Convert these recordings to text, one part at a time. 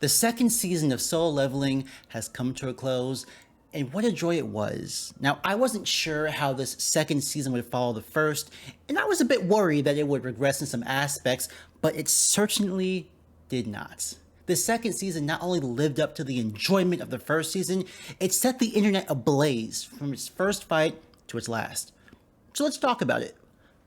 The second season of Solo Leveling has come to a close, and what a joy it was. Now, I wasn't sure how this second season would follow the first, and I was a bit worried that it would regress in some aspects, but it certainly did not. The second season not only lived up to the enjoyment of the first season, it set the internet ablaze from its first fight to its last. So let's talk about it.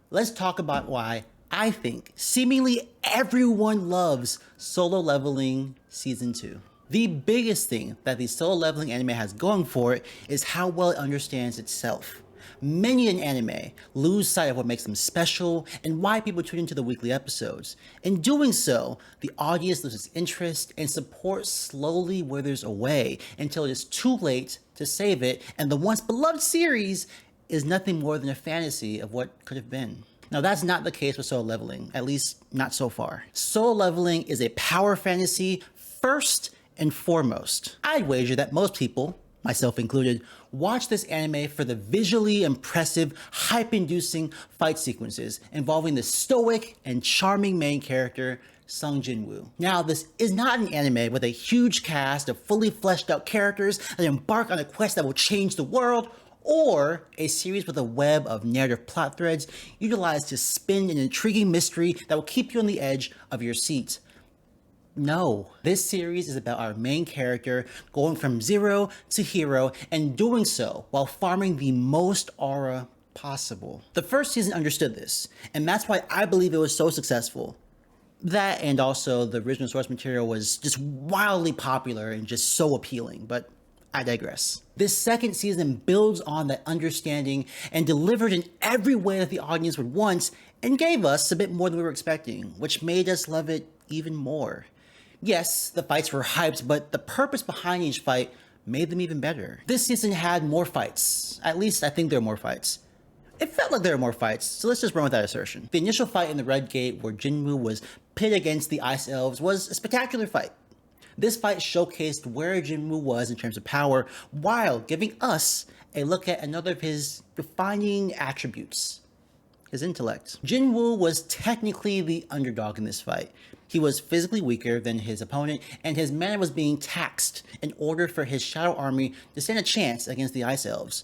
Let's talk about why I think seemingly everyone loves Solo Leveling Season 2. The biggest thing that the Solo Leveling anime has going for it is how well it understands itself. Many in anime lose sight of what makes them special and why people tune into the weekly episodes. In doing so, the audience loses interest and support slowly withers away until it is too late to save it, and the once beloved series is nothing more than a fantasy of what could have been. Now, that's not the case with Solo Leveling, at least not so far. Solo Leveling is a power fantasy first and foremost. I'd wager that most people, myself included, watch this anime for the visually impressive, hype-inducing fight sequences involving the stoic and charming main character, Sung Jin-woo. Now, this is not an anime with a huge cast of fully fleshed out characters that embark on a quest that will change the world, or a series with a web of narrative plot threads utilized to spin an intriguing mystery that will keep you on the edge of your seat. No, this series is about our main character going from zero to hero and doing so while farming the most aura possible. The first season understood this, and that's why I believe it was so successful. That and also the original source material was just wildly popular and just so appealing, but I digress. This second season builds on that understanding and delivered in every way that the audience would want and gave us a bit more than we were expecting, which made us love it even more. Yes, the fights were hyped, but the purpose behind each fight made them even better. This season had more fights. At least I think there were more fights. It felt like there were more fights, so let's just run with that assertion. The initial fight in the Red Gate where Jinwoo was pitted against the Ice Elves was a spectacular fight. This fight showcased where Jinwoo was in terms of power, while giving us a look at another of his defining attributes, his intellect. Jinwoo was technically the underdog in this fight. He was physically weaker than his opponent, and his mana was being taxed in order for his Shadow Army to stand a chance against the Ice Elves.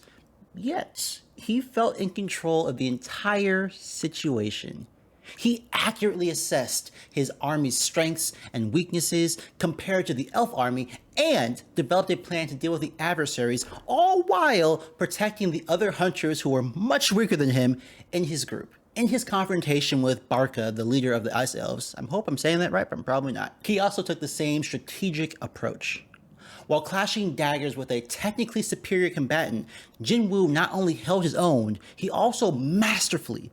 Yet, he felt in control of the entire situation. He accurately assessed his army's strengths and weaknesses compared to the elf army and developed a plan to deal with the adversaries, all while protecting the other hunters who were much weaker than him in his group. In his confrontation with Barca, the leader of the Ice Elves, I hope I'm saying that right, but I'm probably not, he also took the same strategic approach. While clashing daggers with a technically superior combatant, Jinwoo not only held his own, he also masterfully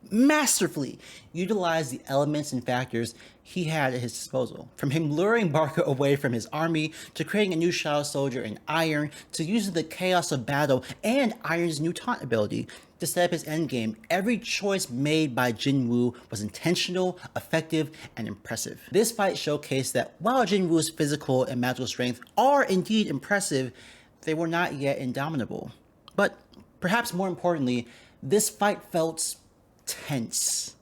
utilized the elements and factors he had at his disposal. From him luring Barca away from his army, to creating a new Shadow Soldier in Iron, to using the chaos of battle and Iron's new taunt ability to set up his endgame, every choice made by Jinwoo was intentional, effective, and impressive. This fight showcased that while Jinwoo's physical and magical strength are indeed impressive, they were not yet indomitable. But perhaps more importantly, this fight felt tense.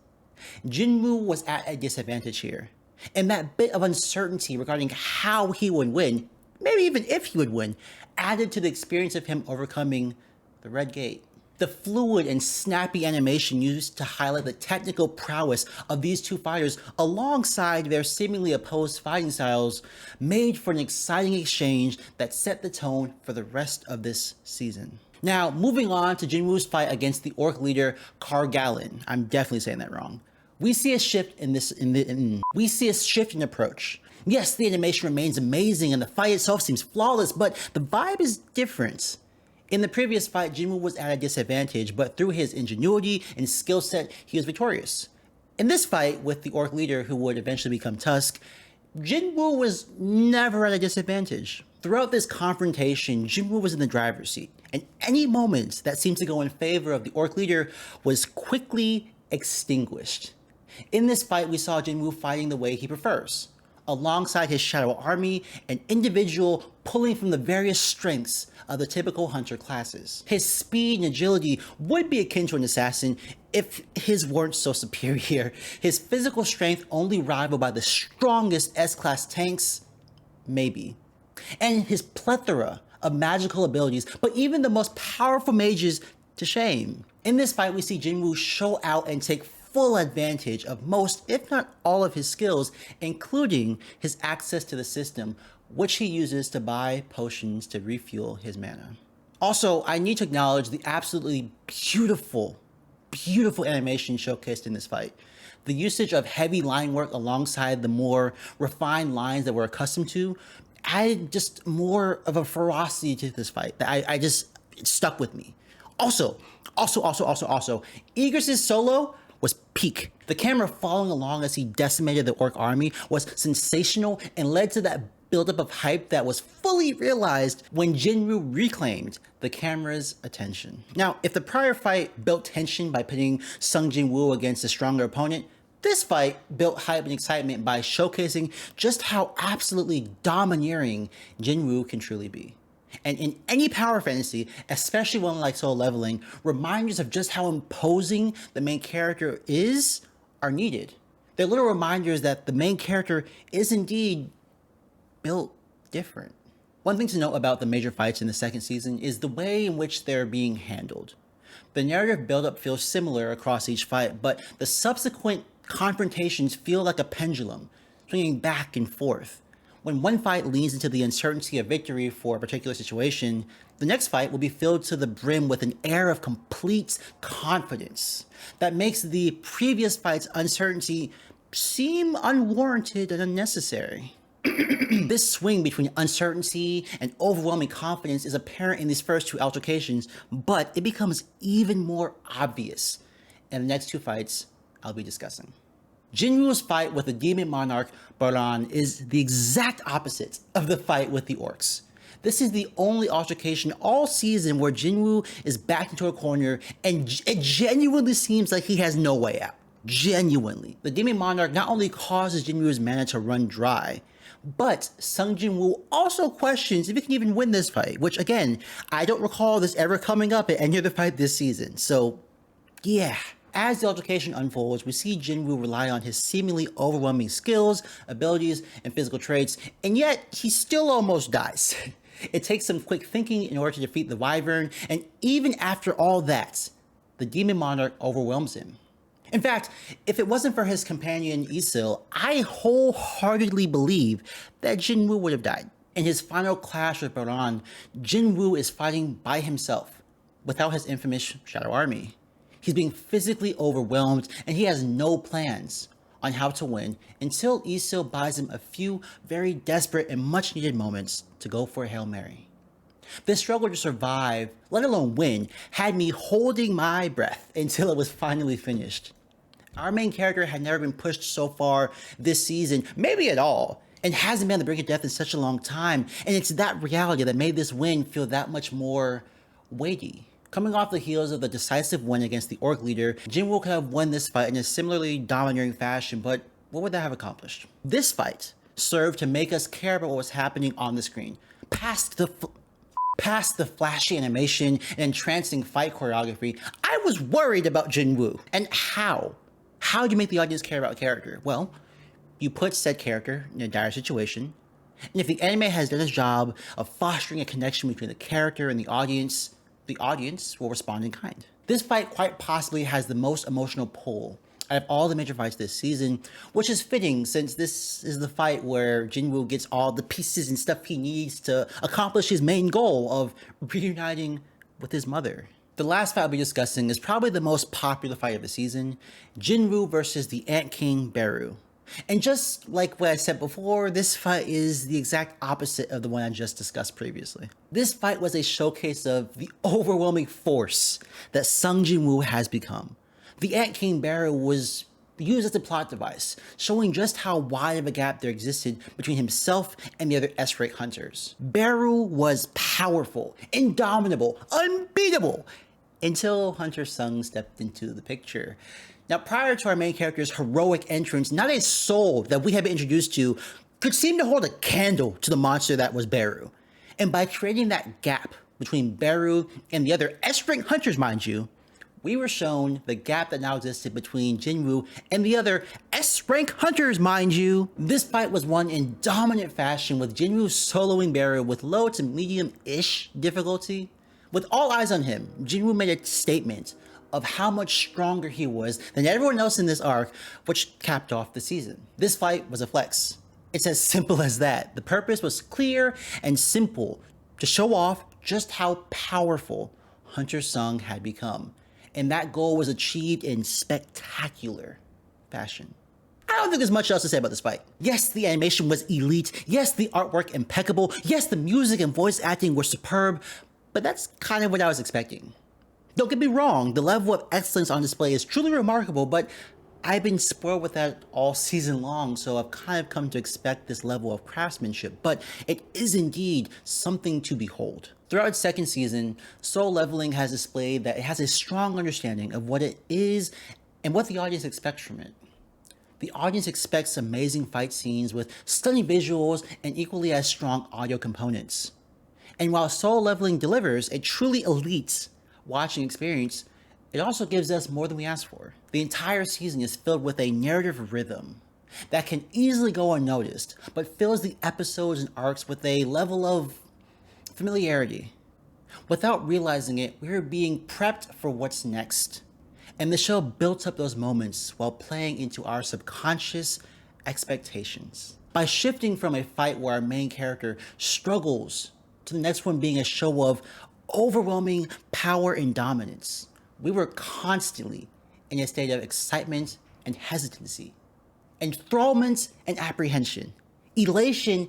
Jinwoo was at a disadvantage here, and that bit of uncertainty regarding how he would win, maybe even if he would win, added to the experience of him overcoming the Red Gate. The fluid and snappy animation used to highlight the technical prowess of these two fighters alongside their seemingly opposed fighting styles made for an exciting exchange that set the tone for the rest of this season. Now, moving on to Jinwoo's fight against the orc leader Kargalin. I'm definitely saying that wrong. We see a shift in approach. Yes, the animation remains amazing and the fight itself seems flawless, but the vibe is different. In the previous fight, Jinwoo was at a disadvantage, but through his ingenuity and skill set, he was victorious. In this fight with the orc leader who would eventually become Tusk, Jinwoo was never at a disadvantage. Throughout this confrontation, Jinwoo was in the driver's seat, and any moment that seemed to go in favor of the orc leader was quickly extinguished. In this fight, we saw Jinwoo fighting the way he prefers, alongside his Shadow Army, an individual pulling from the various strengths of the typical hunter classes. His speed and agility would be akin to an assassin if his weren't so superior. His physical strength only rivaled by the strongest S-class tanks, Maybe. And his plethora of magical abilities, but even the most powerful mages to shame. In this fight, we see Jinwoo show out and take full advantage of most, if not all, of his skills, including his access to the system, which he uses to buy potions to refuel his mana. Also, I need to acknowledge the absolutely beautiful animation showcased in this fight. The usage of heavy line work alongside the more refined lines that we're accustomed to added just more of a ferocity to this fight that it stuck with me. Also, Eagris's solo was peak. The camera following along as he decimated the orc army was sensational and led to that buildup of hype that was fully realized when Jinwoo reclaimed the camera's attention. Now, if the prior fight built tension by pitting Sung Jinwoo against a stronger opponent, this fight built hype and excitement by showcasing just how absolutely domineering Jinwoo can truly be. And in any power fantasy, especially one like Soul Leveling, reminders of just how imposing the main character is are needed. They're little reminders that the main character is indeed built different. One thing to note about the major fights in the second season is the way in which they're being handled. The narrative buildup feels similar across each fight, but the subsequent confrontations feel like a pendulum, swinging back and forth. When one fight leans into the uncertainty of victory for a particular situation, the next fight will be filled to the brim with an air of complete confidence that makes the previous fight's uncertainty seem unwarranted and unnecessary. This swing between uncertainty and overwhelming confidence is apparent in these first two altercations, but it becomes even more obvious in the next two fights I'll be discussing. Jinwoo's fight with the demon monarch Baran is the exact opposite of the fight with the orcs. This is the only altercation all season where Jinwoo is backed into a corner and it genuinely seems like he has no way out. Genuinely. The demon monarch not only causes Jinwoo's mana to run dry, but Sung Jinwoo also questions if he can even win this fight, which again, I don't recall this ever coming up at any other fight this season, so yeah. As the altercation unfolds, we see Jinwoo rely on his seemingly overwhelming skills, abilities, and physical traits, and yet he still almost dies. It takes some quick thinking in order to defeat the wyvern, and even after all that, the demon monarch overwhelms him. In fact, if it wasn't for his companion Isil, I wholeheartedly believe that Jinwoo would have died. In his final clash with Baran, Jinwoo is fighting by himself, without his infamous Shadow Army. He's being physically overwhelmed and he has no plans on how to win until Isil buys him a few very desperate and much needed moments to go for a Hail Mary. This struggle to survive, let alone win, had me holding my breath until it was finally finished. Our main character had never been pushed so far this season, maybe at all, and hasn't been on the brink of death in such a long time, and it's that reality that made this win feel that much more weighty. Coming off the heels of the decisive win against the orc leader, Jinwoo could have won this fight in a similarly domineering fashion, but what would that have accomplished? This fight served to make us care about what was happening on the screen. Past the flashy animation and entrancing fight choreography, I was worried about Jinwoo. And how? How do you make the audience care about a character? Well, you put said character in a dire situation, and if the anime has done its job of fostering a connection between the character and the audience will respond in kind. This fight quite possibly has the most emotional pull out of all the major fights this season, which is fitting since this is the fight where Jinwoo gets all the pieces and stuff he needs to accomplish his main goal of reuniting with his mother. The last fight I'll be discussing is probably the most popular fight of the season, Jinwoo versus the Ant King Beru. And just like what I said before, this fight is the exact opposite of the one I just discussed previously. This fight was a showcase of the overwhelming force that Sung Jinwoo has become. The Ant King Beru was used as a plot device, showing just how wide of a gap there existed between himself and the other S-rank hunters. Beru was powerful, indomitable, unbeatable, until Hunter Sung stepped into the picture. Now, prior to our main character's heroic entrance, not a soul that we had been introduced to could seem to hold a candle to the monster that was Beru. And by creating that gap between Beru and the other S-rank hunters, mind you, we were shown the gap that now existed between Jinwoo and the other S-rank hunters, mind you. This fight was won in dominant fashion, with Jinwoo soloing barrier with low to medium-ish difficulty. With all eyes on him, Jinwoo made a statement of how much stronger he was than everyone else in this arc, which capped off the season. This fight was a flex. It's as simple as that. The purpose was clear and simple, to show off just how powerful Hunter Sung had become. And that goal was achieved in spectacular fashion. I don't think there's much else to say about this fight. Yes, the animation was elite. Yes, the artwork impeccable. Yes, the music and voice acting were superb. But that's kind of what I was expecting. Don't get me wrong, the level of excellence on display is truly remarkable, but I've been spoiled with that all season long, so I've kind of come to expect this level of craftsmanship, but it is indeed something to behold. Throughout its second season, Soul Leveling has displayed that it has a strong understanding of what it is and what the audience expects from it. The audience expects amazing fight scenes with stunning visuals and equally as strong audio components. And while Soul Leveling delivers a truly elite watching experience, it also gives us more than we asked for. The entire season is filled with a narrative rhythm that can easily go unnoticed, but fills the episodes and arcs with a level of familiarity. Without realizing it, we are being prepped for what's next. And the show built up those moments while playing into our subconscious expectations. By shifting from a fight where our main character struggles to the next one being a show of overwhelming power and dominance, we were constantly in a state of excitement and hesitancy, enthrallment and apprehension, elation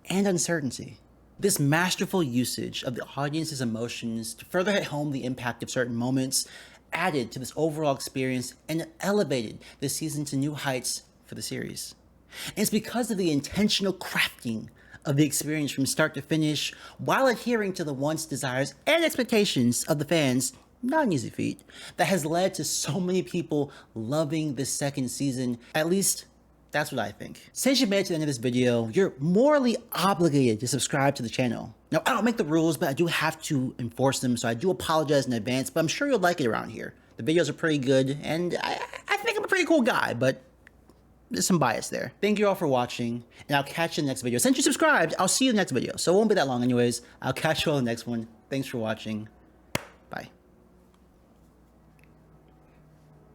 and uncertainty. This masterful usage of the audience's emotions to further hit home the impact of certain moments added to this overall experience and elevated this season to new heights for the series. And it's because of the intentional crafting of the experience from start to finish, while adhering to the wants, desires, and expectations of the fans, not an easy feat, that has led to so many people loving this second season. At least, that's what I think. Since you made it to the end of this video, you're morally obligated to subscribe to the channel. Now, I don't make the rules, but I do have to enforce them, so I do apologize in advance, but I'm sure you'll like it around here. The videos are pretty good, and I think I'm a pretty cool guy, but there's some bias there. Thank you all for watching, and I'll catch you in the next video. Since you subscribed, I'll see you in the next video, so it won't be that long anyways. I'll catch you all in the next one. Thanks for watching. Bye.